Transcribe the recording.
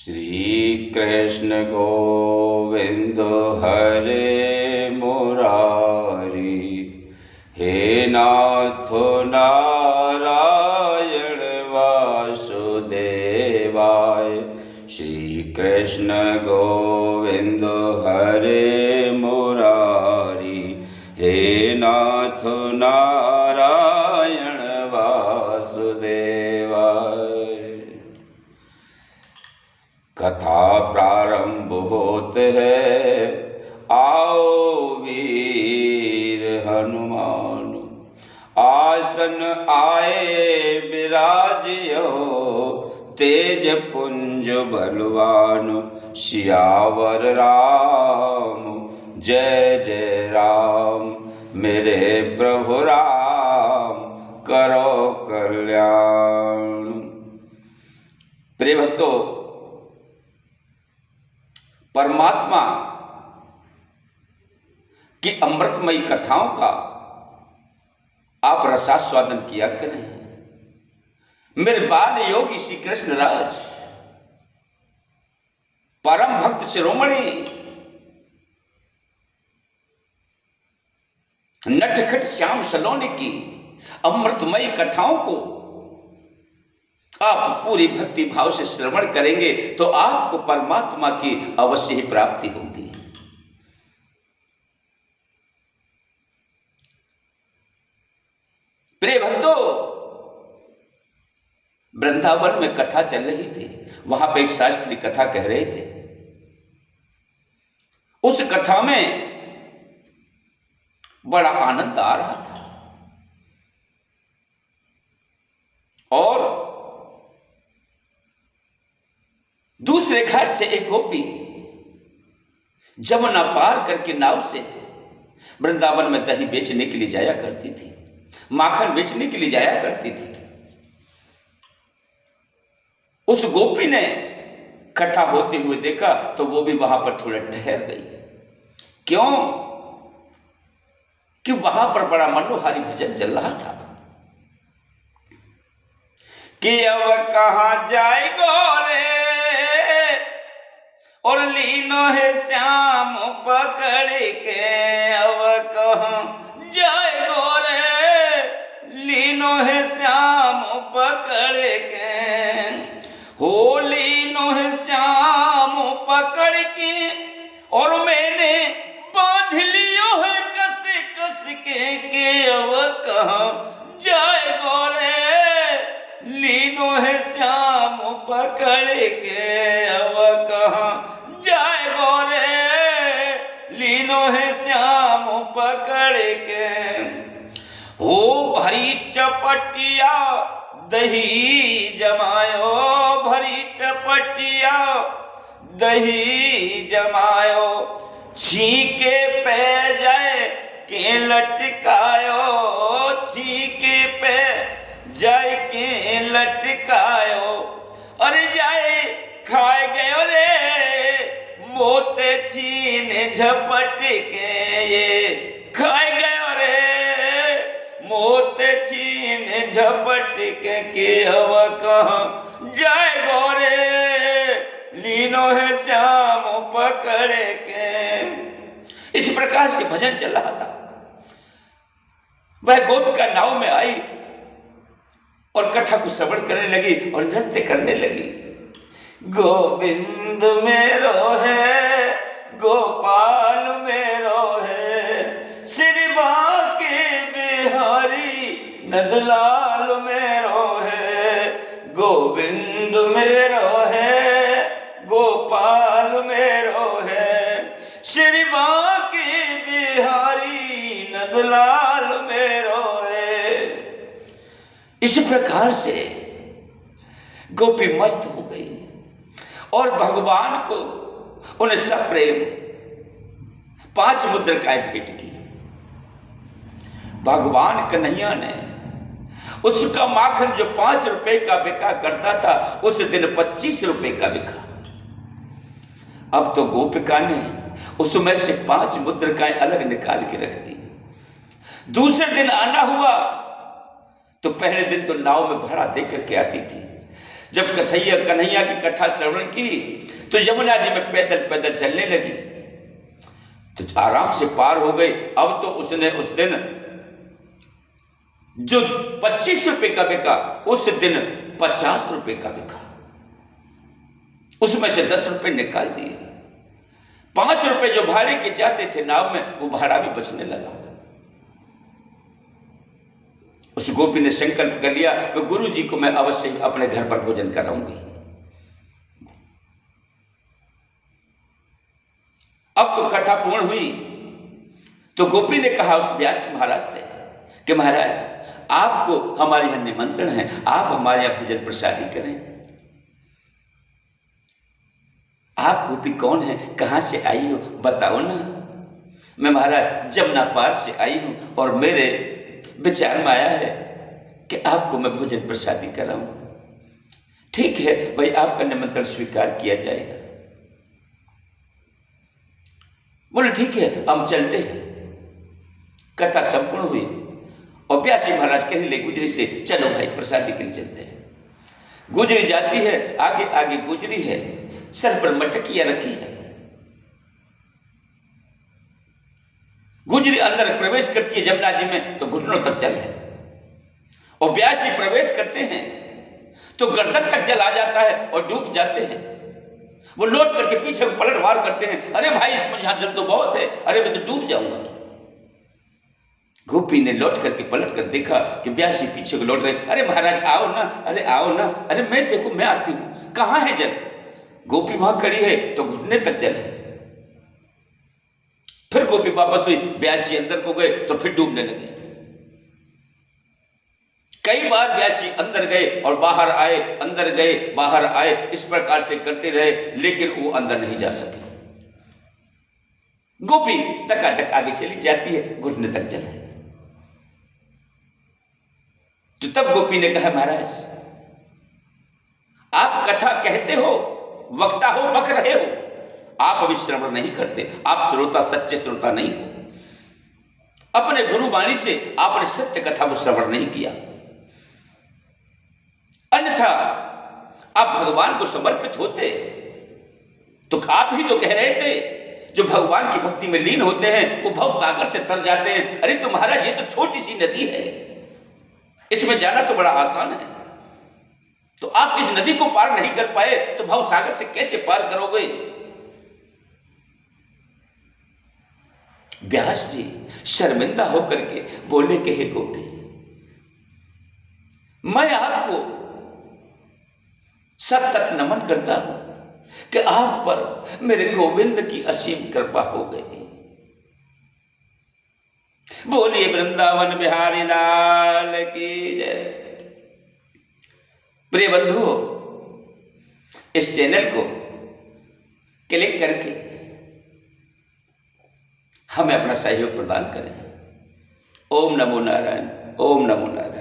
श्री कृष्ण गोविंद हरे मुरारी, हे नाथ नारायण वासुदेवाय। श्री कृष्ण गोविंद हरे मुरारी, हे नाथ नारायण वासुदेवाय। कथा प्रारंभ होते है, आओ वीर हनुमान। आसन आए विराजियो, तेज पुंज बलवान। सियावर राम जय जय राम, मेरे प्रभु राम करो कल्याण। प्रिय भक्तों, परमात्मा की अमृतमयी कथाओं का आप रसास्वादन किया करें। मेरे बाल योगी श्री कृष्ण राज, परम भक्त शिरोमणि, नटखट श्याम सलोनी की अमृतमयी कथाओं को आप पूरी भक्ति भाव से श्रवण करेंगे तो आपको परमात्मा की अवश्य ही प्राप्ति होगी। प्रिय भक्तों, वृंदावन में कथा चल रही थी। वहां पे एक शास्त्री कथा कह रहे थे। उस कथा में बड़ा आनंद आ रहा था और दूसरे घाट से एक गोपी जमुना पार करके नाव से वृंदावन में दही बेचने के लिए जाया करती थी, माखन बेचने के लिए जाया करती थी। उस गोपी ने कथा होते हुए देखा तो वो भी वहां पर थोड़ा ठहर गई। क्यों? कि वहां पर बड़ा मनोहारी भजन चल रहा था कि अब कहां जाए गोरे और लीनो है श्याम पकड़ के। अब कहां जाए गोरे, लीनो है श्याम पकड़ के। हो लीनो है श्याम पकड़ के और मैंने बांध लियो है कस कस के अब कहां जाए गोरे, लीनो है श्याम पकड़ के। अब कहां जाए गोरे, लीनो है श्याम पकड़ के। हो भरी चपटिया दही जमायो, भरी चपटिया दही जमायो। छीके पे जाए के लटकायो, छीके पे जाए के लटकायो। अरे जाए खाए गयो रे मोते छीन झपट के। ये खाए गयो रे मोते छीन झपट के अब कहां जाए गोरे, लीनो है श्याम पकड़ के। इस प्रकार से भजन चल रहा था। वह गोपिका नाव में आई और कथा को श्रवण करने लगी और नृत्य करने लगी। गोविंद मेरो है, गोपाल मेरो है, श्री बांके बिहारी नंदलाल मेरो है। गोविंद मेरो है, गोपाल मेरो है, श्री बांके बिहारी नंदलाल मेरो है। इस प्रकार से गोपी मस्त हो गई और भगवान को उन्हें सप्रेम 5 मुद्रिकाएं भेंट की। भगवान कन्हैया ने उसका माखन जो 5 रुपए का बिका करता था उस दिन 25 रुपए का बिका। अब तो गोपिका ने उसमें से 5 मुद्रिकाएं अलग निकाल के रख दी। दूसरे दिन आना हुआ तो पहले दिन तो नाव में भाड़ा दे करके आती थी, जब कन्हैया की कथा श्रवण की तो यमुना जी में पैदल पैदल चलने लगी, तो आराम से पार हो गई। अब तो उसने उस दिन जो 25 रुपए का बिका, उस दिन 50 रुपए का बिका। उसमें से 10 रुपए निकाल दिए। 5 रुपए जो भाड़े के जाते थे नाव में, वो भाड़ा भी बचने लगा। उस गोपी ने संकल्प कर लिया कि गुरु जी को मैं अवश्य अपने घर पर भोजन कराऊंगी। अब तो कथा पूर्ण हुई तो गोपी ने कहा उस व्यास महाराज से कि महाराज, आपको हमारे यहां निमंत्रण है, आप हमारे यहां भोजन प्रसादी करें। आप गोपी कौन है, कहां से आई हो, बताओ ना। मैं महाराज जमुना पार से आई हूं और मेरे विचार में आया है कि आपको मैं भोजन प्रसादी कराऊं। ठीक है भाई, आपका निमंत्रण स्वीकार किया जाएगा। बोले ठीक है, हम चलते हैं। कथा संपूर्ण हुई और व्यासी महाराज कहने लगे गुजरी से, चलो भाई प्रसादी के लिए चलते हैं। गुजरी जाती है, आगे आगे गुजरी है, सर पर मटकियां रखी है। गुजरी अंदर प्रवेश करती है जमुना जी में तो घुटनों तक जल है, और व्यासी प्रवेश करते हैं तो गर्दन तक जल आ जाता है और डूब जाते हैं। वो लौट करके पीछे को पलट वार करते हैं, अरे भाई इसमें यहां जल तो बहुत है, अरे मैं तो डूब जाऊंगा। गोपी ने लौट करके पलट कर देखा कि व्यासी पीछे को लौट रहे, अरे महाराज आओ ना, अरे आओ ना, अरे मैं देखो मैं आती हूं, कहां है जल। गोपी वहां खड़ी है तो घुटने तक जल है। फिर गोपी वापस हुई, व्यासी अंदर को गए तो फिर डूबने लगे। कई बार व्यासी अंदर गए और बाहर आए, अंदर गए बाहर आए, इस प्रकार से करते रहे, लेकिन वो अंदर नहीं जा सके। गोपी टकाटक आगे चली जाती है, घुटने तक जल है। तो तब गोपी ने कहा, महाराज आप कथा कहते हो, वक्ता हो, बक रहे हो, आप अभी श्रवण नहीं करते, आप श्रोता, सच्चे श्रोता नहीं हो। अपने गुरु वाणी से आपने सत्य कथा को श्रवण नहीं किया, अन्यथा आप भगवान को समर्पित होते तो आप ही तो कह रहे थे जो भगवान की भक्ति में लीन होते हैं वो भव सागर से तर जाते हैं। अरे तो महाराज ये तो छोटी सी नदी है, इसमें जाना तो बड़ा आसान है, तो आप इस नदी को पार नहीं कर पाए तो भव सागर से कैसे पार करोगे। व्यास जी शर्मिंदा होकर के बोले कि हे गोपी, मैं आपको सत सत नमन करता हूं कि आप पर मेरे गोविंद की असीम कृपा हो गई। बोलिए वृंदावन बिहारी लाल की जय। प्रिय बंधुओं, इस चैनल को क्लिक करके हमें अपना सहयोग प्रदान करें। ओम नमो नारायण, ओम नमो नारायण।